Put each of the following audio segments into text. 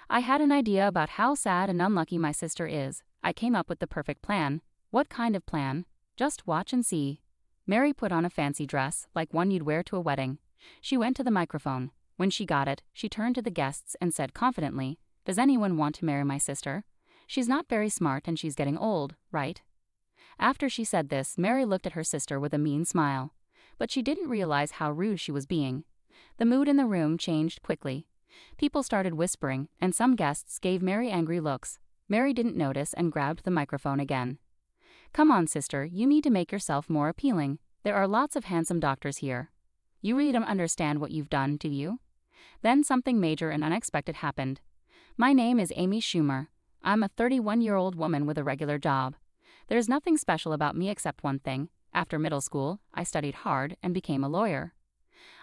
I had an idea about how sad and unlucky my sister is. I came up with the perfect plan. What kind of plan? Just watch and see. Mary put on a fancy dress, like one you'd wear to a wedding. She went to the microphone. When she got it, she turned to the guests and said confidently, "Does anyone want to marry my sister? She's not very smart and she's getting old, right?" After she said this, Mary looked at her sister with a mean smile. But she didn't realize how rude she was being. The mood in the room changed quickly. People started whispering, and some guests gave Mary angry looks. Mary didn't notice and grabbed the microphone again. "Come on, sister, you need to make yourself more appealing. There are lots of handsome doctors here. You really don't understand what you've done, do you?" Then something major and unexpected happened. "My name is Amy Schumer. I'm a 31-year-old woman with a regular job. There's nothing special about me except one thing. After middle school, I studied hard and became a lawyer.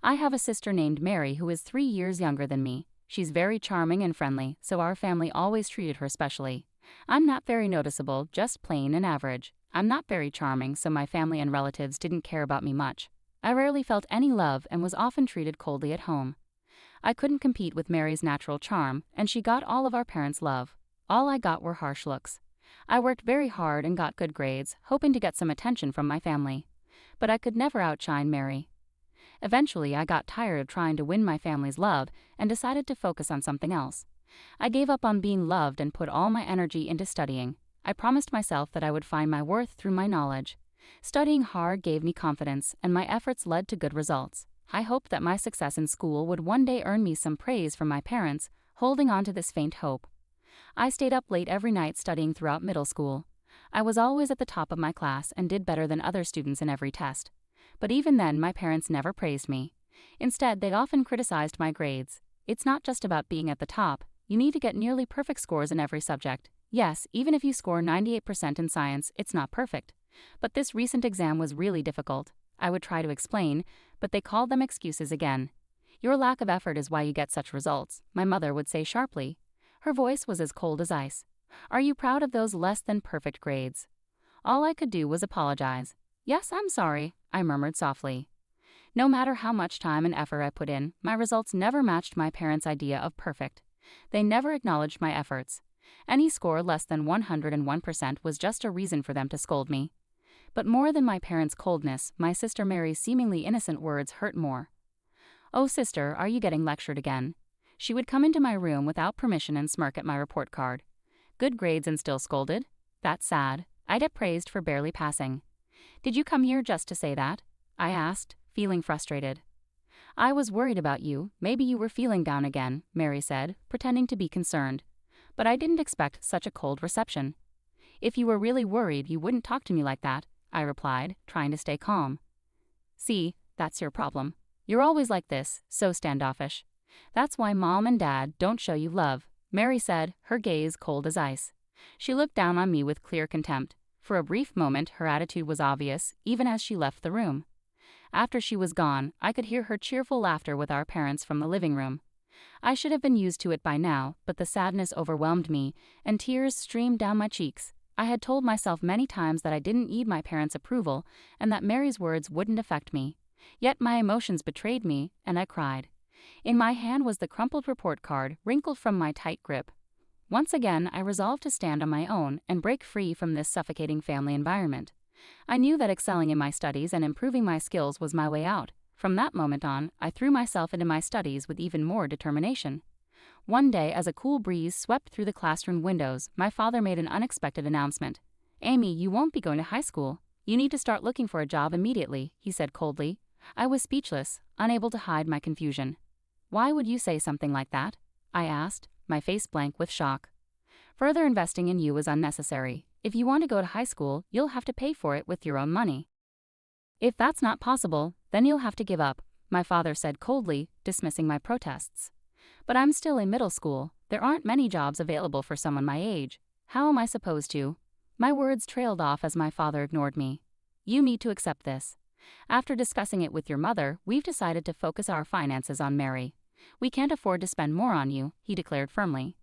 I have a sister named Mary who is 3 years younger than me. She's very charming and friendly, so our family always treated her specially. I'm not very noticeable, just plain and average. I'm not very charming, so my family and relatives didn't care about me much. I rarely felt any love and was often treated coldly at home. I couldn't compete with Mary's natural charm, and she got all of our parents' love. All I got were harsh looks. I worked very hard and got good grades, hoping to get some attention from my family. But I could never outshine Mary. Eventually, I got tired of trying to win my family's love and decided to focus on something else. I gave up on being loved and put all my energy into studying. I promised myself that I would find my worth through my knowledge. Studying hard gave me confidence, and my efforts led to good results. I hoped that my success in school would one day earn me some praise from my parents, holding on to this faint hope. I stayed up late every night studying throughout middle school. I was always at the top of my class and did better than other students in every test. But even then, my parents never praised me. Instead, they often criticized my grades. It's not just about being at the top. You need to get nearly perfect scores in every subject. Yes, even if you score 98% in science, it's not perfect. But this recent exam was really difficult. I would try to explain, but they called them excuses again. "Your lack of effort is why you get such results," my mother would say sharply. Her voice was as cold as ice. "Are you proud of those less than perfect grades?" All I could do was apologize. "Yes, I'm sorry," I murmured softly. No matter how much time and effort I put in, my results never matched my parents' idea of perfect. They never acknowledged my efforts. Any score less than 101% was just a reason for them to scold me. But more than my parents' coldness, my sister Mary's seemingly innocent words hurt more. "Oh, sister, are you getting lectured again?" She would come into my room without permission and smirk at my report card. "Good grades and still scolded? That's sad. I'd get praised for barely passing." "Did you come here just to say that?" I asked, feeling frustrated. "I was worried about you. Maybe you were feeling down again," Mary said, pretending to be concerned. But I didn't expect such a cold reception. "If you were really worried, you wouldn't talk to me like that," I replied, trying to stay calm. "See, that's your problem. You're always like this, so standoffish. That's why Mom and Dad don't show you love," Mary said, her gaze cold as ice. She looked down on me with clear contempt. For a brief moment, her attitude was obvious, even as she left the room. After she was gone, I could hear her cheerful laughter with our parents from the living room. I should have been used to it by now, but the sadness overwhelmed me, and tears streamed down my cheeks. I had told myself many times that I didn't need my parents' approval, and that Mary's words wouldn't affect me. Yet my emotions betrayed me, and I cried. In my hand was the crumpled report card, wrinkled from my tight grip. Once again, I resolved to stand on my own and break free from this suffocating family environment. I knew that excelling in my studies and improving my skills was my way out. From that moment on, I threw myself into my studies with even more determination. One day, as a cool breeze swept through the classroom windows, my father made an unexpected announcement. "Amy, you won't be going to high school. You need to start looking for a job immediately," he said coldly. I was speechless, unable to hide my confusion. "Why would you say something like that?" I asked, my face blank with shock. "Further investing in you is unnecessary. If you want to go to high school, you'll have to pay for it with your own money. If that's not possible, then you'll have to give up," my father said coldly, dismissing my protests. "But I'm still in middle school. There aren't many jobs available for someone my age. How am I supposed to?" My words trailed off as my father ignored me. "You need to accept this. After discussing it with your mother, we've decided to focus our finances on Mary. We can't afford to spend more on you," he declared firmly.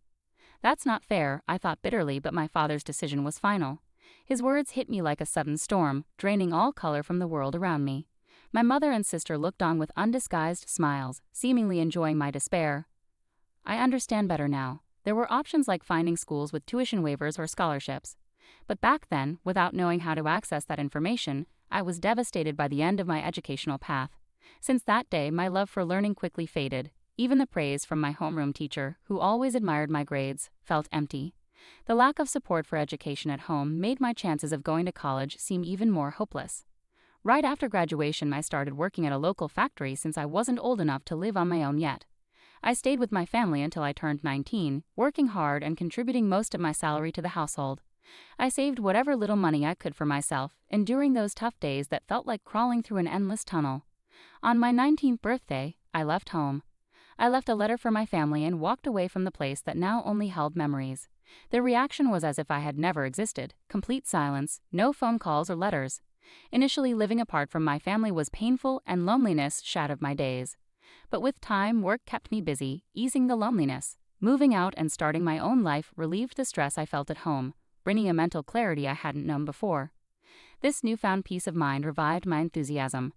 "That's not fair," I thought bitterly, but my father's decision was final. His words hit me like a sudden storm, draining all color from the world around me. My mother and sister looked on with undisguised smiles, seemingly enjoying my despair. "I understand better now. There were options like finding schools with tuition waivers or scholarships. But back then, without knowing how to access that information, I was devastated by the end of my educational path. Since that day, my love for learning quickly faded. Even the praise from my homeroom teacher, who always admired my grades, felt empty. The lack of support for education at home made my chances of going to college seem even more hopeless. Right after graduation, I started working at a local factory since I wasn't old enough to live on my own yet. I stayed with my family until I turned 19, working hard and contributing most of my salary to the household. I saved whatever little money I could for myself, enduring those tough days that felt like crawling through an endless tunnel. On my 19th birthday, I left home. I left a letter for my family and walked away from the place that now only held memories. Their reaction was as if I had never existed, complete silence, no phone calls or letters. Initially, living apart from my family was painful and loneliness shadowed my days. But with time, work kept me busy, easing the loneliness. Moving out and starting my own life relieved the stress I felt at home, bringing a mental clarity I hadn't known before. This newfound peace of mind revived my enthusiasm.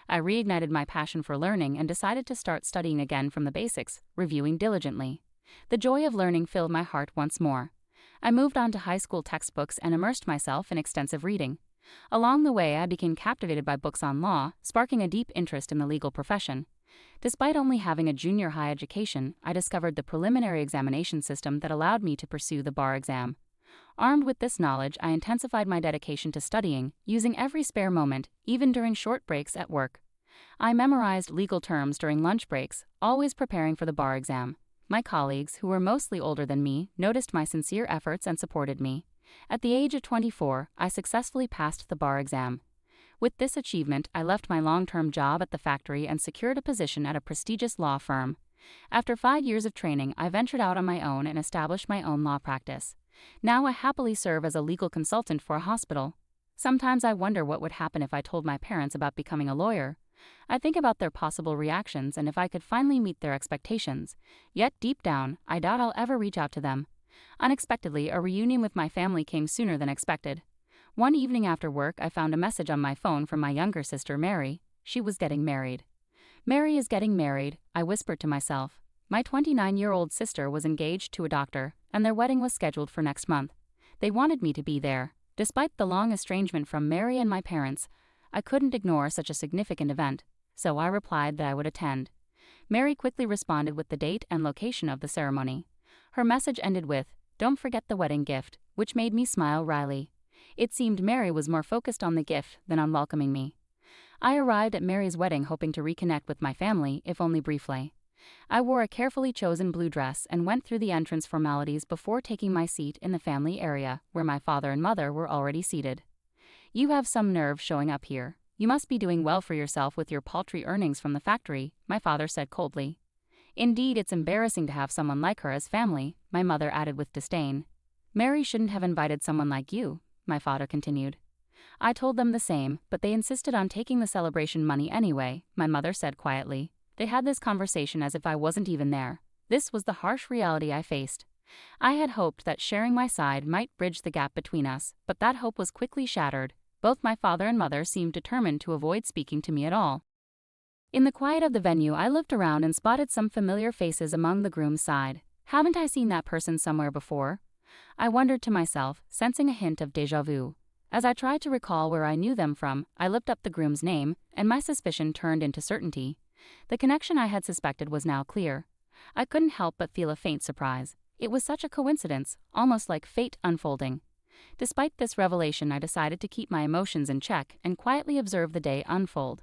I reignited my passion for learning and decided to start studying again from the basics, reviewing diligently. The joy of learning filled my heart once more. I moved on to high school textbooks and immersed myself in extensive reading. Along the way, I became captivated by books on law, sparking a deep interest in the legal profession. Despite only having a junior high education, I discovered the preliminary examination system that allowed me to pursue the bar exam. Armed with this knowledge, I intensified my dedication to studying, using every spare moment, even during short breaks at work. I memorized legal terms during lunch breaks, always preparing for the bar exam. My colleagues, who were mostly older than me, noticed my sincere efforts and supported me. At the age of 24, I successfully passed the bar exam. With this achievement, I left my long-term job at the factory and secured a position at a prestigious law firm. After 5 years of training, I ventured out on my own and established my own law practice. Now I happily serve as a legal consultant for a hospital. Sometimes I wonder what would happen if I told my parents about becoming a lawyer. I think about their possible reactions and if I could finally meet their expectations. Yet deep down, I doubt I'll ever reach out to them. Unexpectedly, a reunion with my family came sooner than expected. One evening after work, I found a message on my phone from my younger sister, Mary. She was getting married. Mary is getting married, I whispered to myself. My 29-year-old sister was engaged to a doctor, and their wedding was scheduled for next month. They wanted me to be there. Despite the long estrangement from Mary and my parents, I couldn't ignore such a significant event, so I replied that I would attend. Mary quickly responded with the date and location of the ceremony. Her message ended with, "Don't forget the wedding gift," which made me smile wryly. It seemed Mary was more focused on the gift than on welcoming me. I arrived at Mary's wedding hoping to reconnect with my family, if only briefly. I wore a carefully chosen blue dress and went through the entrance formalities before taking my seat in the family area, where my father and mother were already seated. "You have some nerve showing up here. You must be doing well for yourself with your paltry earnings from the factory," my father said coldly. "Indeed, it's embarrassing to have someone like her as family," my mother added with disdain. "Mary shouldn't have invited someone like you," my father continued. I told them the same, but they insisted on taking the celebration money anyway, my mother said quietly. They had this conversation as if I wasn't even there. This was the harsh reality I faced. I had hoped that sharing my side might bridge the gap between us, but that hope was quickly shattered. Both my father and mother seemed determined to avoid speaking to me at all. In the quiet of the venue, I looked around and spotted some familiar faces among the groom's side. Haven't I seen that person somewhere before? I wondered to myself, sensing a hint of déjà vu. As I tried to recall where I knew them from, I looked up the groom's name, and my suspicion turned into certainty. The connection I had suspected was now clear. I couldn't help but feel a faint surprise. It was such a coincidence, almost like fate unfolding. Despite this revelation, I decided to keep my emotions in check and quietly observe the day unfold.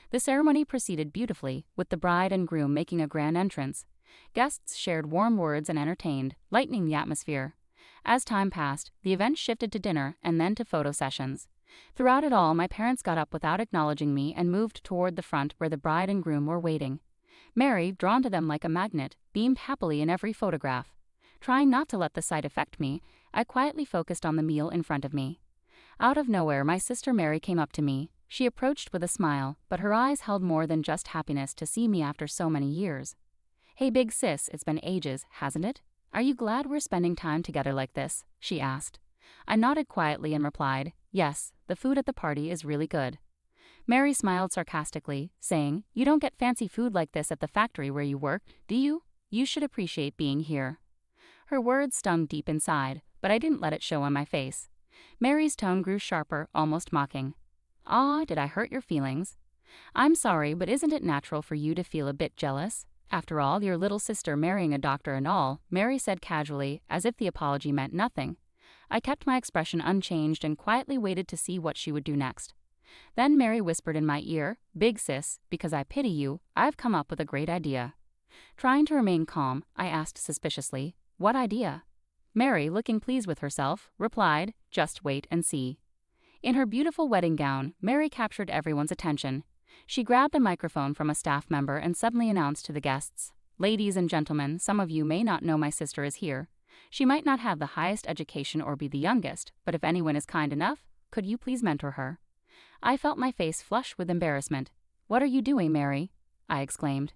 The ceremony proceeded beautifully, with the bride and groom making a grand entrance. Guests shared warm words and entertained, lightening the atmosphere. As time passed, the event shifted to dinner and then to photo sessions. Throughout it all, my parents got up without acknowledging me and moved toward the front where the bride and groom were waiting. Mary, drawn to them like a magnet, beamed happily in every photograph. Trying not to let the sight affect me, I quietly focused on the meal in front of me. Out of nowhere, my sister Mary came up to me. She approached with a smile, but her eyes held more than just happiness to see me after so many years. "Hey big sis, it's been ages, hasn't it? Are you glad we're spending time together like this?" she asked. I nodded quietly and replied, "Yes, the food at the party is really good." Mary smiled sarcastically, saying, "You don't get fancy food like this at the factory where you work, do you? You should appreciate being here." Her words stung deep inside, but I didn't let it show on my face. Mary's tone grew sharper, almost mocking. "Ah, did I hurt your feelings? I'm sorry, but isn't it natural for you to feel a bit jealous? After all, your little sister marrying a doctor and all," Mary said casually, as if the apology meant nothing. I kept my expression unchanged and quietly waited to see what she would do next. Then Mary whispered in my ear, "Big sis, because I pity you, I've come up with a great idea." Trying to remain calm, I asked suspiciously, "What idea?" Mary, looking pleased with herself, replied, "Just wait and see." In her beautiful wedding gown, Mary captured everyone's attention. She grabbed a microphone from a staff member and suddenly announced to the guests, "Ladies and gentlemen, some of you may not know my sister is here. She might not have the highest education or be the youngest, but if anyone is kind enough, could you please mentor her?" I felt my face flush with embarrassment. "What are you doing, Mary?" I exclaimed.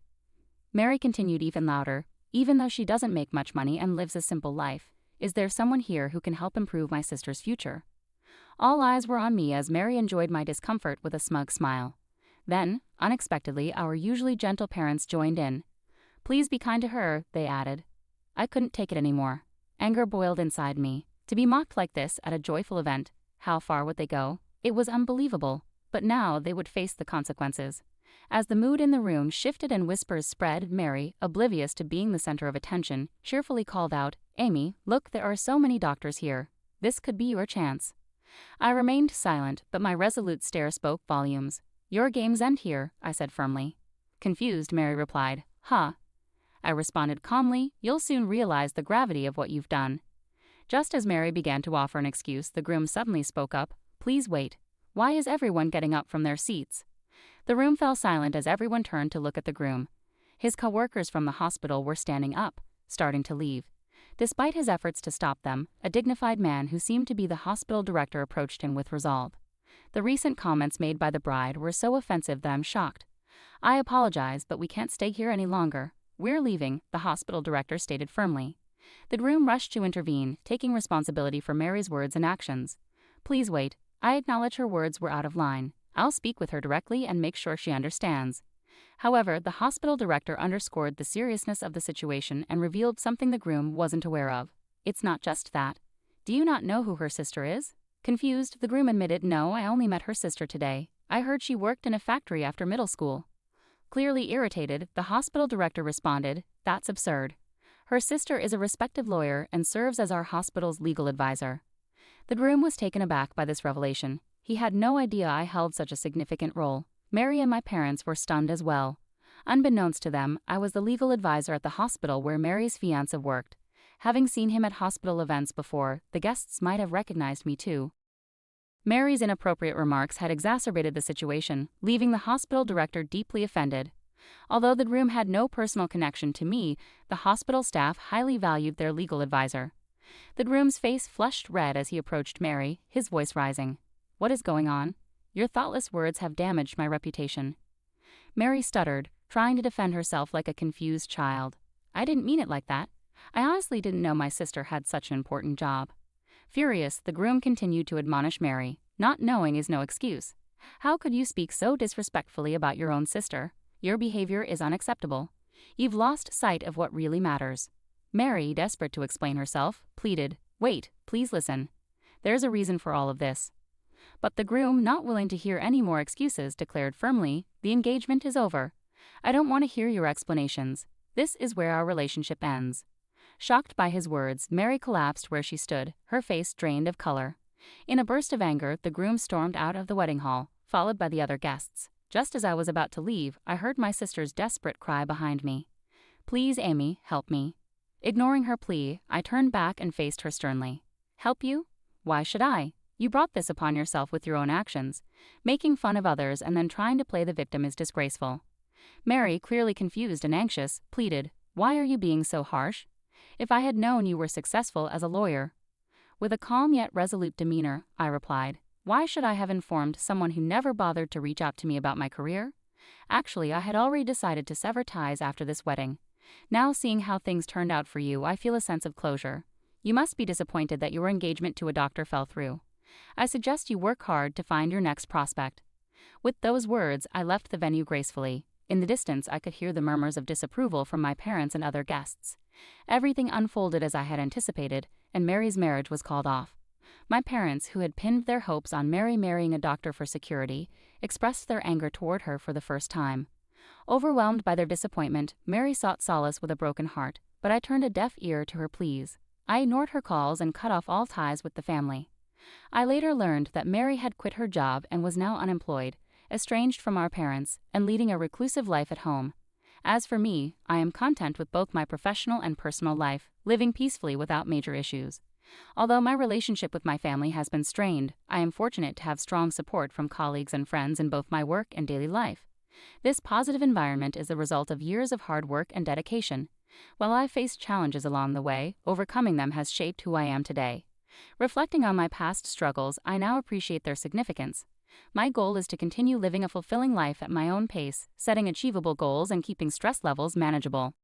Mary continued even louder, "Even though she doesn't make much money and lives a simple life, is there someone here who can help improve my sister's future?" All eyes were on me as Mary enjoyed my discomfort with a smug smile. Then, unexpectedly, our usually gentle parents joined in. "Please be kind to her," they added. I couldn't take it anymore. Anger boiled inside me. To be mocked like this at a joyful event, how far would they go? It was unbelievable, but now they would face the consequences. As the mood in the room shifted and whispers spread, Mary, oblivious to being the center of attention, cheerfully called out, "Amy, look, there are so many doctors here. This could be your chance." I remained silent, but my resolute stare spoke volumes. "Your games end here," I said firmly. Confused, Mary replied, "Huh." I responded calmly, "You'll soon realize the gravity of what you've done." Just as Mary began to offer an excuse, the groom suddenly spoke up, "Please wait. Why is everyone getting up from their seats?" The room fell silent as everyone turned to look at the groom. His co-workers from the hospital were standing up, starting to leave. Despite his efforts to stop them, a dignified man who seemed to be the hospital director approached him with resolve. The recent comments made by the bride were so offensive that I'm shocked. "I apologize, but we can't stay here any longer. We're leaving," the hospital director stated firmly. The groom rushed to intervene, taking responsibility for Mary's words and actions. "Please wait. I acknowledge her words were out of line. I'll speak with her directly and make sure she understands." However, the hospital director underscored the seriousness of the situation and revealed something the groom wasn't aware of. "It's not just that. Do you not know who her sister is?" Confused, the groom admitted, "No, I only met her sister today. I heard she worked in a factory after middle school." Clearly irritated, the hospital director responded, "That's absurd. Her sister is a respected lawyer and serves as our hospital's legal advisor." The groom was taken aback by this revelation. He had no idea I held such a significant role. Mary and my parents were stunned as well. Unbeknownst to them, I was the legal advisor at the hospital where Mary's fiancé worked. Having seen him at hospital events before, the guests might have recognized me too. Mary's inappropriate remarks had exacerbated the situation, leaving the hospital director deeply offended. Although the groom had no personal connection to me, the hospital staff highly valued their legal advisor. The groom's face flushed red as he approached Mary, his voice rising. "What is going on? Your thoughtless words have damaged my reputation." Mary stuttered, trying to defend herself like a confused child. "I didn't mean it like that. I honestly didn't know my sister had such an important job." Furious, the groom continued to admonish Mary. "Not knowing is no excuse. How could you speak so disrespectfully about your own sister? Your behavior is unacceptable. You've lost sight of what really matters." Mary, desperate to explain herself, pleaded, "Wait, please listen. There's a reason for all of this." But the groom, not willing to hear any more excuses, declared firmly, "The engagement is over. I don't want to hear your explanations. This is where our relationship ends." Shocked by his words, Mary collapsed where she stood, her face drained of color. In a burst of anger, the groom stormed out of the wedding hall, followed by the other guests. Just as I was about to leave, I heard my sister's desperate cry behind me. "Please, Amy, help me." Ignoring her plea, I turned back and faced her sternly. "Help you? Why should I? You brought this upon yourself with your own actions. Making fun of others and then trying to play the victim is disgraceful." Mary, clearly confused and anxious, pleaded, "Why are you being so harsh? If I had known you were successful as a lawyer." With a calm yet resolute demeanor, I replied, "Why should I have informed someone who never bothered to reach out to me about my career? Actually, I had already decided to sever ties after this wedding. Now, seeing how things turned out for you, I feel a sense of closure. You must be disappointed that your engagement to a doctor fell through. I suggest you work hard to find your next prospect." With those words, I left the venue gracefully. In the distance, I could hear the murmurs of disapproval from my parents and other guests. Everything unfolded as I had anticipated, and Mary's marriage was called off. My parents, who had pinned their hopes on Mary marrying a doctor for security, expressed their anger toward her for the first time. Overwhelmed by their disappointment, Mary sought solace with a broken heart, but I turned a deaf ear to her pleas. I ignored her calls and cut off all ties with the family. I later learned that Mary had quit her job and was now unemployed, estranged from our parents, and leading a reclusive life at home. As for me, I am content with both my professional and personal life, living peacefully without major issues. Although my relationship with my family has been strained, I am fortunate to have strong support from colleagues and friends in both my work and daily life. This positive environment is the result of years of hard work and dedication. While I faced challenges along the way, overcoming them has shaped who I am today. Reflecting on my past struggles, I now appreciate their significance. My goal is to continue living a fulfilling life at my own pace, setting achievable goals and keeping stress levels manageable.